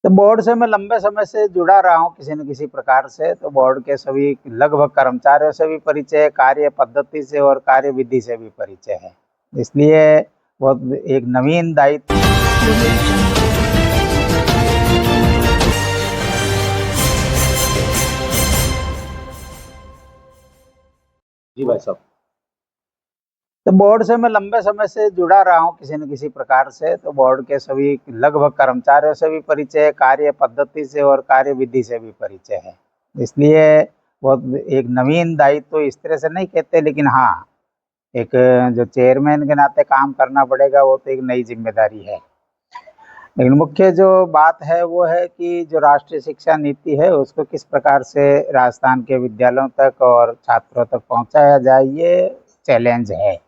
तो बोर्ड से मैं लंबे समय से जुड़ा रहा हूँ किसी न किसी प्रकार से। तो बोर्ड के सभी लगभग कर्मचारियों से भी परिचय है, कार्य पद्धति से और कार्य विधि से भी परिचय है। इसलिए बहुत एक नवीन दायित्व। जी भाई साहब। तो बोर्ड से मैं लंबे समय से जुड़ा रहा हूँ किसी न किसी प्रकार से। तो बोर्ड के सभी लगभग कर्मचारियों से भी परिचय है, कार्य पद्धति से और कार्य विधि से भी परिचय है। इसलिए बहुत एक नवीन दायित्व तो इस तरह से नहीं कहते, लेकिन हाँ, एक जो चेयरमैन के नाते काम करना पड़ेगा, वो तो एक नई जिम्मेदारी है। लेकिन मुख्य जो बात है वो है कि जो राष्ट्रीय शिक्षा नीति है उसको किस प्रकार से राजस्थान के विद्यालयों तक और छात्रों तक पहुंचाया जाए, ये चैलेंज है।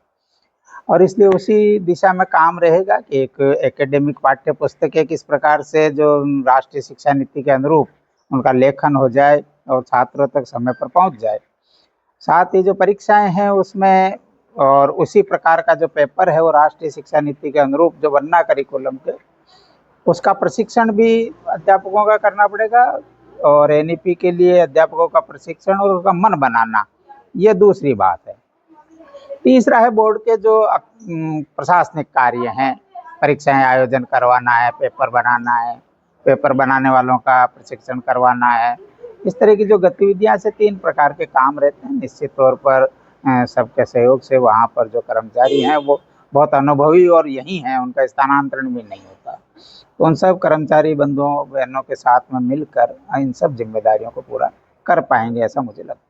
और इसलिए उसी दिशा में काम रहेगा कि एक एकेडमिक पाठ्य पुस्तकें किस प्रकार से जो राष्ट्रीय शिक्षा नीति के अनुरूप उनका लेखन हो जाए और छात्रों तक समय पर पहुंच जाए। साथ ही जो परीक्षाएं हैं उसमें और उसी प्रकार का जो पेपर है वो राष्ट्रीय शिक्षा नीति के अनुरूप जो बनना करिकुलम के, उसका प्रशिक्षण भी अध्यापकों का करना पड़ेगा। और एनईपी के लिए अध्यापकों का प्रशिक्षण और उसका मन बनाना, ये दूसरी बात है। तीसरा है बोर्ड के जो प्रशासनिक कार्य हैं, परीक्षाएं आयोजन करवाना है, पेपर बनाना है, पेपर बनाने वालों का प्रशिक्षण करवाना है। इस तरह की जो गतिविधियां से 3 प्रकार के काम रहते हैं। निश्चित तौर पर सबके सहयोग से वहाँ पर जो कर्मचारी हैं वो बहुत अनुभवी और यही हैं, उनका स्थानांतरण भी नहीं होता। तो उन सब कर्मचारी बंधुओं बहनों के साथ में मिलकर इन सब जिम्मेदारियों को पूरा कर पाएंगे, ऐसा मुझे लगता है।